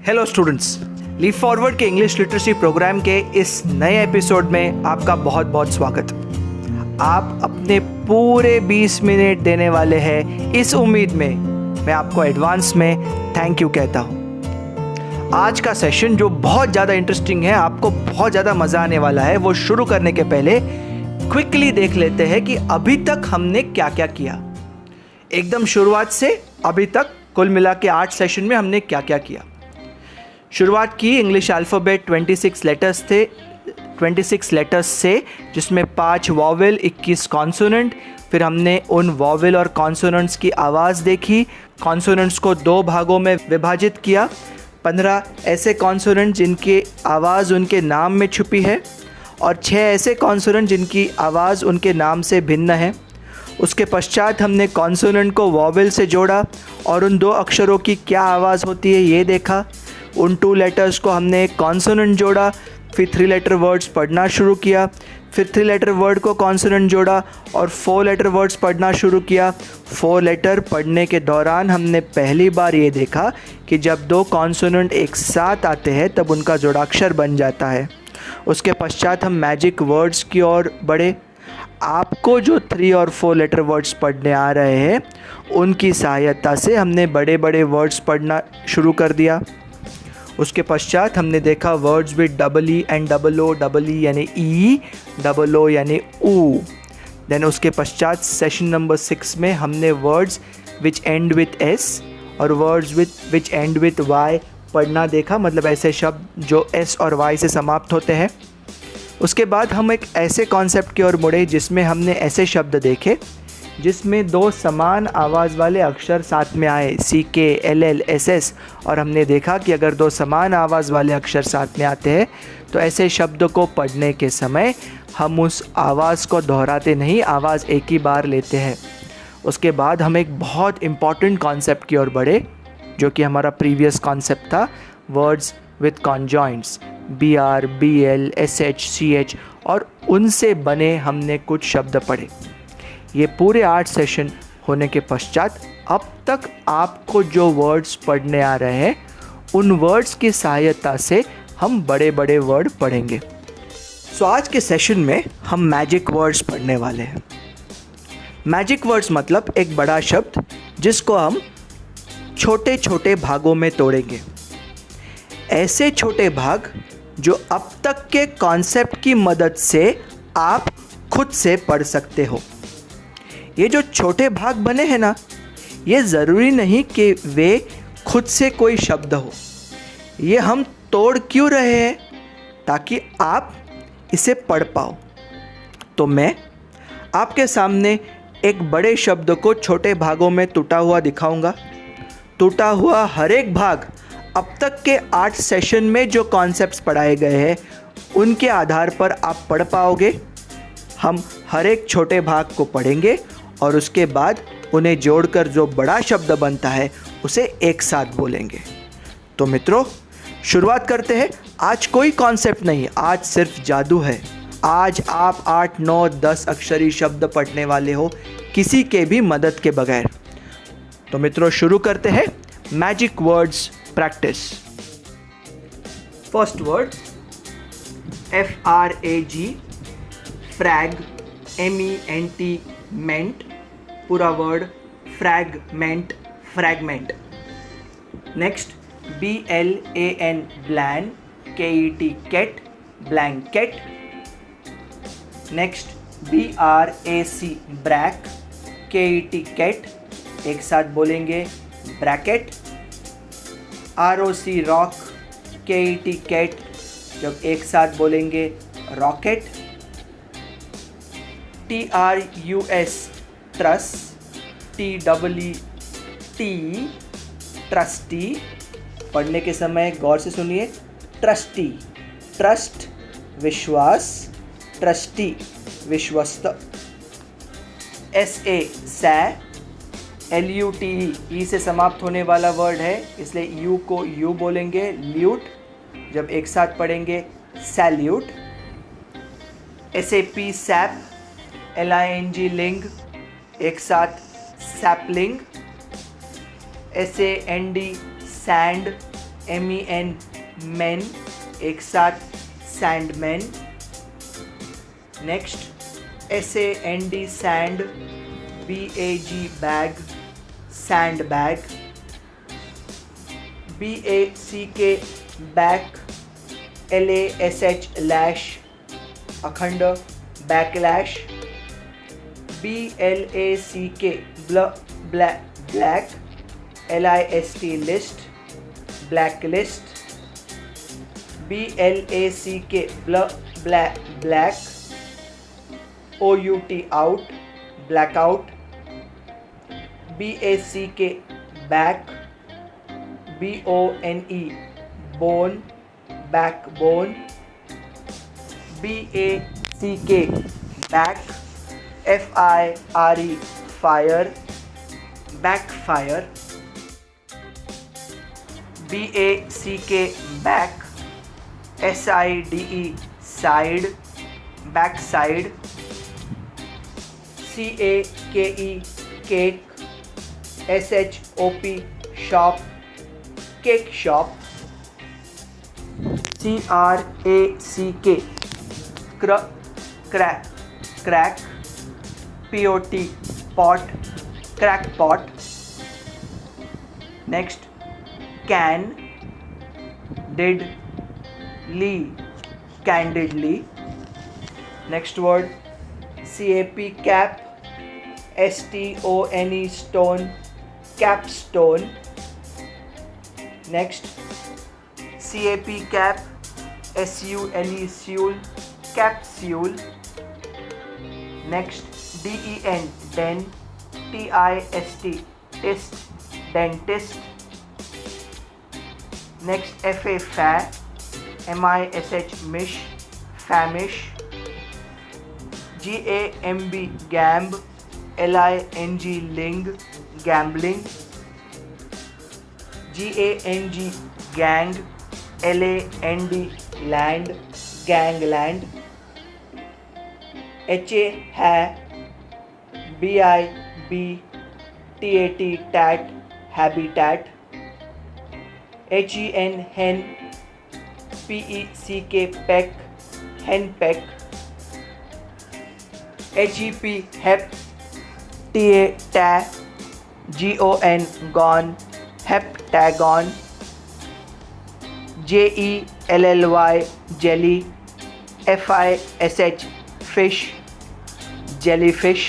Hello students, leap forward के English literacy programme के इस नए एपिसोड में आपका बहुत बहुत स्वागत। आप अपने पूरे 20 मिनट देने वाले हैं इस उम्मीद में मैं आपको एडवांस में थैंक यू कहता हूँ। आज का सेशन जो बहुत ज़्यादा इंटरेस्टिंग है, आपको बहुत ज़्यादा मज़ा आने वाला है, वो शुरू करने के पहले क्विकली देख लेते हैं कि अभी तक हमने क्या क्या किया। एकदम शुरुआत से अभी तक कुल मिला के 8 सेशन में हमने क्या क्या किया। शुरुआत की इंग्लिश अल्फ़ाबेट 26 लेटर्स थे, 26 लेटर्स से, जिसमें 5 वॉवेल 21 कॉन्सोनेंट। फिर हमने उन वॉवेल और कॉन्सोनेंट्स की आवाज़ देखी, कॉन्सोनेंट्स को 2 भागों में विभाजित किया, 15 ऐसे कॉन्सोनेंट जिनकी आवाज़ उनके नाम में छुपी है और 6 ऐसे कॉन्सोनेंट जिनकी आवाज़ उनके नाम से भिन्न है। उसके पश्चात हमने कॉन्सोनेंट को वॉवेल से जोड़ा और उन 2 अक्षरों की क्या आवाज़ होती है ये देखा। उन 2 लेटर्स को हमने एक कॉन्सोनेंट जोड़ा, फिर 3 लेटर वर्ड्स पढ़ना शुरू किया, फिर 3 लेटर वर्ड को कॉन्सोनेंट जोड़ा और 4 लेटर वर्ड्स पढ़ना शुरू किया। 4 लेटर पढ़ने के दौरान हमने पहली बार ये देखा कि जब 2 कॉन्सोनेंट एक साथ आते हैं तब उनका जोड़ाक्षर बन जाता है। उसके पश्चात हम मैजिक वर्ड्स की ओर बढ़े। आपको जो 3 और 4 लेटर वर्ड्स पढ़ने आ रहे हैं उनकी सहायता से हमने बड़े बड़े वर्ड्स पढ़ना शुरू कर दिया। उसके पश्चात हमने देखा words with double E and double E यानी ई, डबल ओ यानी ऊ। देन उसके पश्चात सेशन नंबर 6 में हमने words which end with S और words which end with Y पढ़ना देखा, मतलब ऐसे शब्द जो एस और वाई से समाप्त होते हैं। उसके बाद हम एक ऐसे कॉन्सेप्ट की ओर मुड़े जिसमें हमने ऐसे शब्द देखे जिसमें 2 समान आवाज़ वाले अक्षर साथ में आए, CK, LL, SS, और हमने देखा कि अगर 2 समान आवाज़ वाले अक्षर साथ में आते हैं तो ऐसे शब्दों को पढ़ने के समय हम उस आवाज़ को दोहराते नहीं, आवाज़ एक ही बार लेते हैं। उसके बाद हम एक बहुत इम्पॉर्टेंट कॉन्सेप्ट की ओर बढ़े जो कि हमारा प्रीवियस कॉन्सेप्ट था, words with conjoints, BR, BL, SH, CH, और उनसे बने हमने कुछ शब्द पढ़े। ये पूरे 8 सेशन होने के पश्चात अब तक आपको जो वर्ड्स पढ़ने आ रहे हैं उन वर्ड्स की सहायता से हम बड़े बड़े वर्ड पढ़ेंगे। सो आज के सेशन में हम मैजिक वर्ड्स पढ़ने वाले हैं। मैजिक वर्ड्स मतलब एक बड़ा शब्द जिसको हम छोटे छोटे भागों में तोड़ेंगे। ऐसे छोटे भाग जो अब तक के कॉन्सेप्ट की मदद से आप खुद से पढ़ सकते हो। ये जो छोटे भाग बने हैं ना, ये ज़रूरी नहीं कि वे खुद से कोई शब्द हो। ये हम तोड़ क्यों रहे हैं? ताकि आप इसे पढ़ पाओ। तो मैं आपके सामने एक बड़े शब्द को छोटे भागों में टूटा हुआ दिखाऊंगा। टूटा हुआ हर एक भाग अब तक के 8 सेशन में जो कॉन्सेप्ट्स पढ़ाए गए हैं उनके आधार पर आप पढ़ पाओगे। हम हर एक छोटे भाग को पढ़ेंगे और उसके बाद उन्हें जोड़कर जो बड़ा शब्द बनता है उसे एक साथ बोलेंगे। तो मित्रों, शुरुआत करते हैं। आज कोई कॉन्सेप्ट नहीं, आज सिर्फ जादू है। आज आप 8, 9, 10 अक्षरी शब्द पढ़ने वाले हो, किसी के भी मदद के बगैर। तो मित्रों, शुरू करते हैं magic words practice. First word FRAG, frag, MENT, ment, पूरा word fragment, fragment. Next BLAN, blan, KET, ket, blanket. Next BRAC, brac, KET, ket, एक साथ बोलेंगे bracket. ROC, rock, KET, ket, जब एक साथ बोलेंगे rocket. TRUS, trus, TEET, trustee, पढ़ने के समय गौर से सुनिए, ट्रस्टी, ट्रस्ट, विश्वास, ट्रस्टी, विश्वस्त। SA, सै, LUTE, ई से समाप्त होने वाला वर्ड है इसलिए यू को यू बोलेंगे, ल्यूट, जब एक साथ पढ़ेंगे salute. SAP, SAP, LING, ling, एक साथ sapling. SAND, sand, MEN men, एक साथ sandman. Next SAND sand, BAG bag, sand bag. BACK back, LASH lash, अखंड, backlash. BLACK black, LIST list, blacklist. BLACK black, OUT out, blackout. BACK back, BONE bone, backbone. BACK back, FIRE fire, backfire. BACK back, SIDE side, backside. CAKE cake, SHOP shop, cake shop. CRACK crack, crack. POT pot, crackpot. Next can, did, ly, candidly. Next word CAP cap, STONE stone, capstone. Next CAP cap, SULE sule, capsule. Next DEN den, TIST tist, dentist. Next FA fa, MISH mish, famish. GAMB gamb, LING ling, gambling. GANG gang, LAND land, gangland. HA ha, BIB TAT tat, habitat. HEN hen, PECK peck, henpeck. HEP hep, TA ta, GON gon, heptagon. JELLY jelly, FISH fish, jellyfish.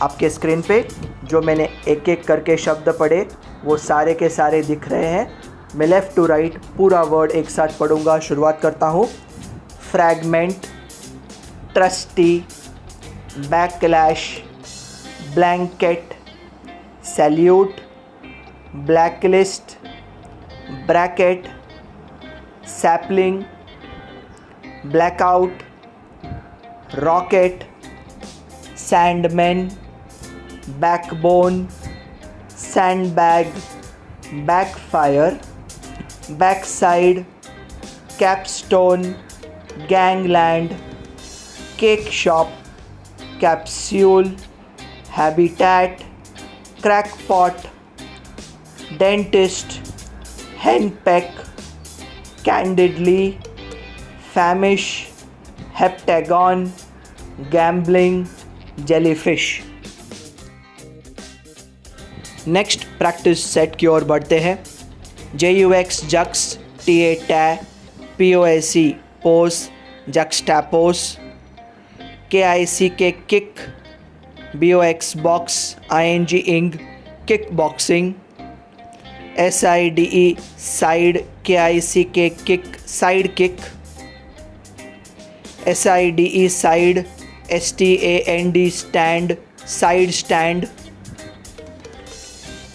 आपके screen पे जो मैंने एक एक करके शब्द पढ़े वो सारे के सारे दिख रहे हैं। मैं लेफ़्ट टू राइट पूरा वर्ड एक साथ पढ़ूंगा। शुरुआत करता हूँ। Fragment, trustee, backlash, blanket, salute, blacklist, bracket, sapling, blackout, rocket, sandman, backbone, sandbag, backfire, backside, capstone, gangland, cake shop, capsule, habitat, crackpot, dentist, henpeck, candidly, famish, heptagon, gambling, jellyfish. Next practice set की ओर बढ़ते हैं। JUX jux, TA ta, POSE pose, juxtapose. KICK kick, BOX box, ING ing, kickboxing. SIDE side, KICK kick, side kick. SIDE side, STAND stand, side stand.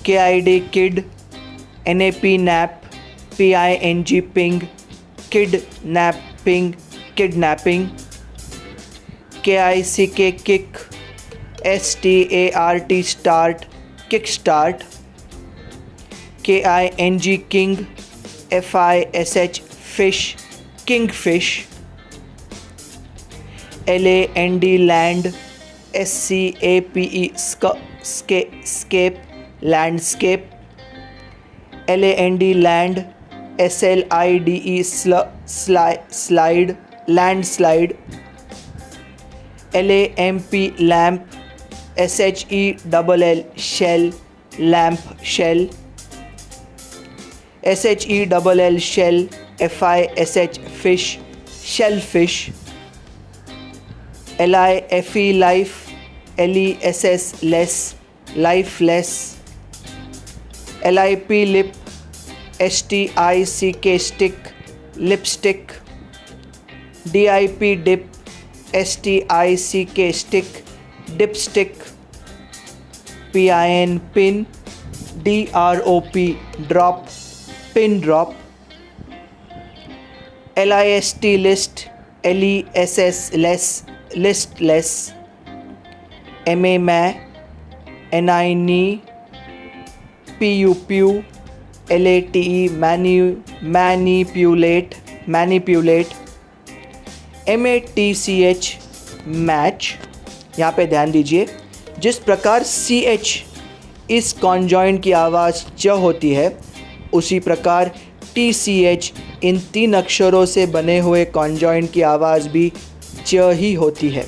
KID kid, NAP nap, PING ping, kidnapping, kidnapping. KICK kick, START start, kick start. KING king, FISH fish, king fish. LAND land, SCAPE scape, landscape. LAND land, SLIDE slide, landslide. LAMP lamp, SHELL shell, lamp shell. SHELL shell, FISH fish, shellfish. LIFE life, LESS less, lifeless. LIP lip, STICK stick, lipstick. DIP dip, STICK stick, dipstick. PIN pin, DROP drop, pin drop. LIST list, LESS less, listless. MA NI knee, PU pew, LATE manipulate, MATCH match. यहाँ पे ध्यान दीजिए, जिस प्रकार CH इस conjoint की आवाज़ च होती है, उसी प्रकार TCH इन 3 अक्षरों से बने हुए कॉन्जॉइंट की आवाज़ भी च ही होती है.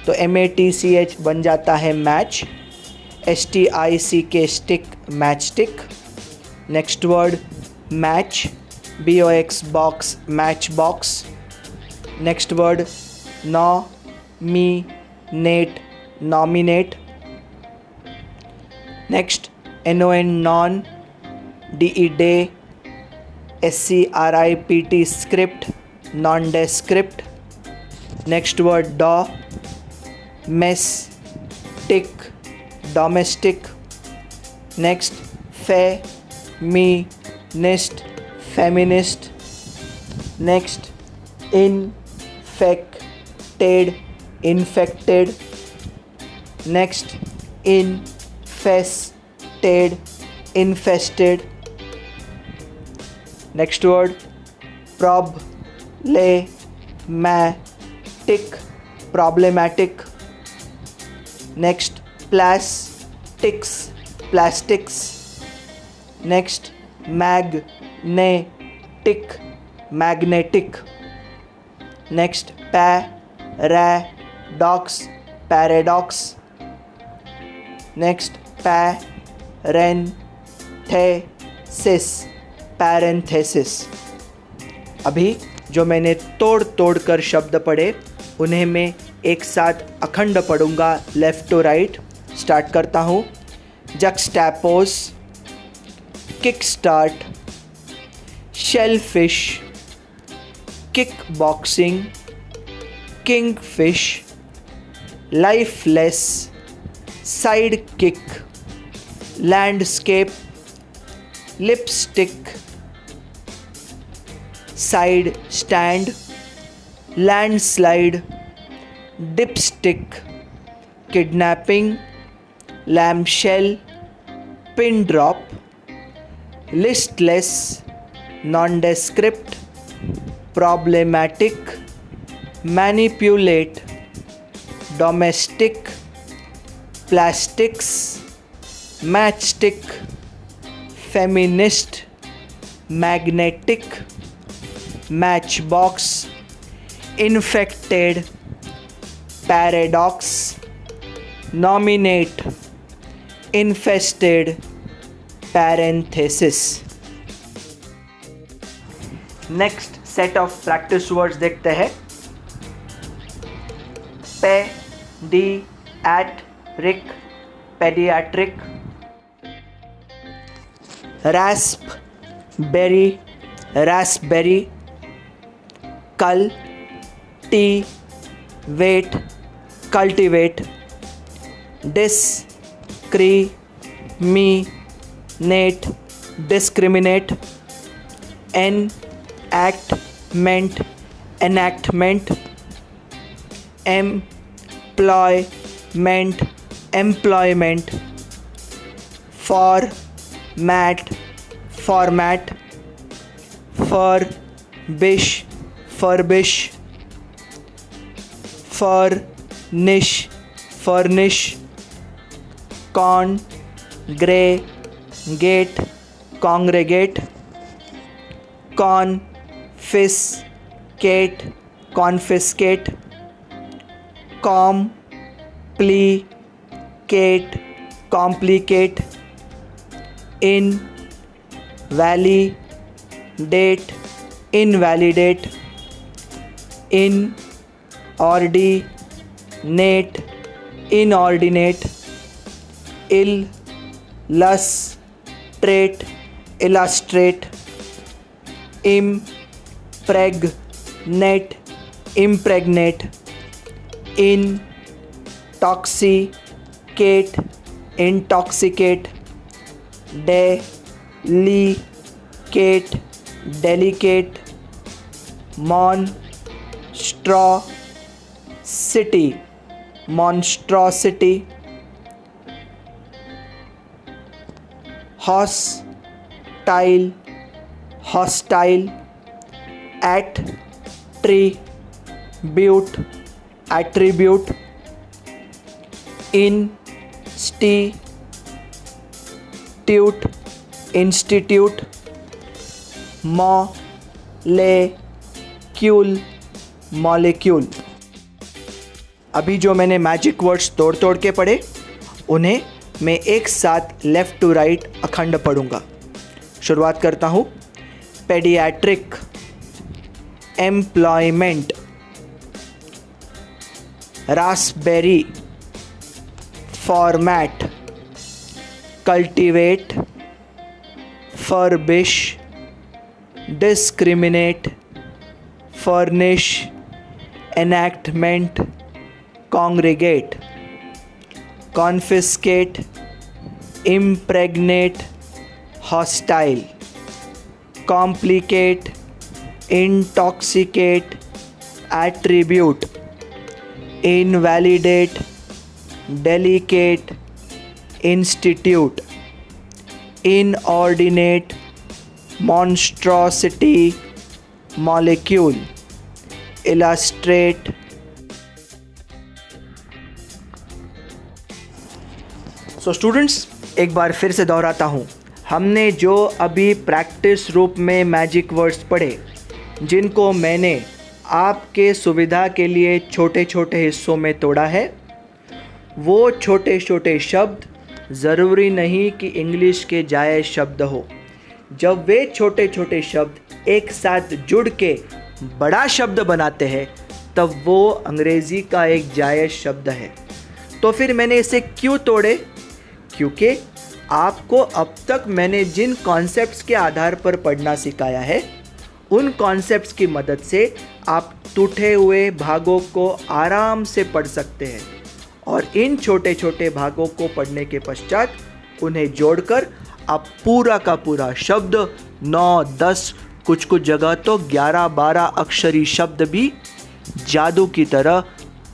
तो MATCH बन जाता है match. STICK stick, matchstick. Next word match, BOX box, matchbox. Next word nominate, nominate. Next NON non, DE de, SCRIPT script, nondescript. Next word do, mes tic, domestic. Next feminist, feminist. Next infected, infected. Next infested, infested. Next word problematic, problematic. Next plastics, plastics. Next magnetic, magnetic. Next paradox, paradox. Next parenthesis, parenthesis. अभी जो मैंने तोड़ कर शब्द पढ़े, उन्हें मैं एक साथ अखंड पढ़ूंगा लेफ़्ट टू राइट. स्टार्ट करता हूँ. Juxtapose, kick start, shellfish, kick boxing, kingfish, lifeless, side kick, landscape, lipstick, side stand, landslide, dipstick, kidnapping, lampshell, pin drop, listless, nondescript, problematic, manipulate, domestic, plastics, matchstick, feminist, magnetic, matchbox, infected, paradox, nominate, infested, parenthesis. Next set of practice words देखते हैं. Paediatric, paediatric. Raspberry, raspberry. Cultivate, cultivate. Discriminate, discriminate. Enactment, enactment. Employment, employment. Format, format. Furbish, furbish. Furnish, furnish. Congregate, congregate, confiscate, confiscate, complicate, complicate, invalidate, invalidate, inordinate, inordinate, illustrate, illustrate, impregnate, impregnate, intoxicate, intoxicate, delicate, delicate, monstrosity, monstrosity, hostile, hostile, attribute, attribute, institute, institute, molecule, molecule। अभी जो मैंने magic words तोड़ तोड़ के पढ़े उन्हें मैं एक साथ लेफ़्ट टू राइट अखंड पढ़ूंगा। शुरुआत करता हूँ। Paediatric, employment, raspberry, format, cultivate, furbish, discriminate, furnish, enactment, congregate, confiscate, impregnate, hostile, complicate, intoxicate, attribute, invalidate, delicate, institute, inordinate, monstrosity, molecule, illustrate। So students, एक बार फिर से दोहराता हूँ। हमने जो अभी प्रैक्टिस रूप में मैजिक वर्ड्स पढ़े, जिनको मैंने आपके सुविधा के लिए छोटे छोटे हिस्सों में तोड़ा है, वो छोटे छोटे शब्द ज़रूरी नहीं कि इंग्लिश के जायज़ शब्द हो। जब वे छोटे छोटे शब्द एक साथ जुड़ के बड़ा शब्द बनाते हैं, तब वो अंग्रेज़ी का एक जायज़ शब्द है। तो फिर मैंने इसे क्यों तोड़े? क्योंकि आपको अब तक मैंने जिन कॉन्सेप्ट्स के आधार पर पढ़ना सिखाया है, उन कॉन्सेप्ट्स की मदद से आप टूटे हुए भागों को आराम से पढ़ सकते हैं और इन छोटे छोटे भागों को पढ़ने के पश्चात उन्हें जोड़कर आप पूरा का पूरा शब्द 9, 10, कुछ कुछ जगह तो 11, 12 अक्षरी शब्द भी जादू की तरह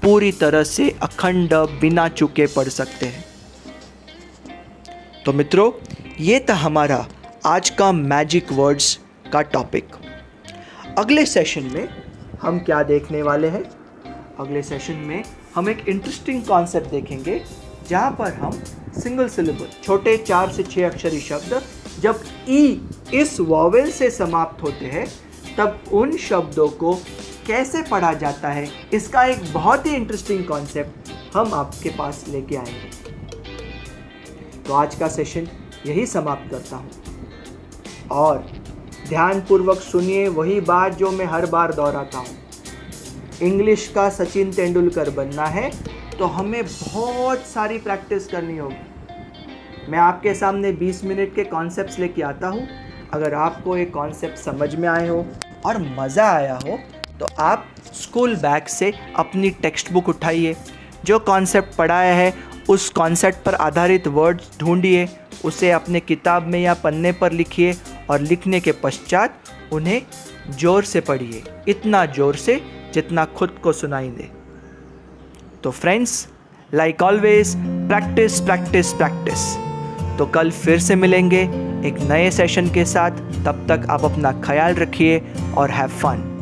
पूरी तरह से अखंड बिना चूके पढ़ सकते हैं। तो मित्रों, ये था हमारा आज का मैजिक वर्ड्स का टॉपिक। अगले सेशन में हम क्या देखने वाले हैं? अगले सेशन में हम एक इंटरेस्टिंग कॉन्सेप्ट देखेंगे, जहाँ पर हम सिंगल सिलेबल, छोटे 4 से 6 अक्षरी शब्द जब ई इस वॉवेल से समाप्त होते हैं, तब उन शब्दों को कैसे पढ़ा जाता है, इसका एक बहुत ही इंटरेस्टिंग कॉन्सेप्ट हम आपके पास लेके आएंगे। तो आज का सेशन यही समाप्त करता हूँ और ध्यानपूर्वक सुनिए वही बात जो मैं हर बार दोहराता हूँ। इंग्लिश का सचिन तेंदुलकर बनना है तो हमें बहुत सारी प्रैक्टिस करनी होगी। मैं आपके सामने 20 मिनट के कॉन्सेप्ट्स लेके आता हूँ। अगर आपको एक कॉन्सेप्ट समझ में आए हो और मज़ा आया हो तो आप स्कूल बैग से अपनी टेक्स्ट बुक उठाइए, जो कॉन्सेप्ट पढ़ाया है उस कॉन्सेप्ट पर आधारित वर्ड्स ढूंढिए, उसे अपने किताब में या पन्ने पर लिखिए और लिखने के पश्चात उन्हें ज़ोर से पढ़िए, इतना ज़ोर से जितना खुद को सुनाई दे। तो friends, like always, practice practice practice. तो कल फिर से मिलेंगे एक नए सेशन के साथ। तब तक आप अपना ख्याल रखिए और हैव फन।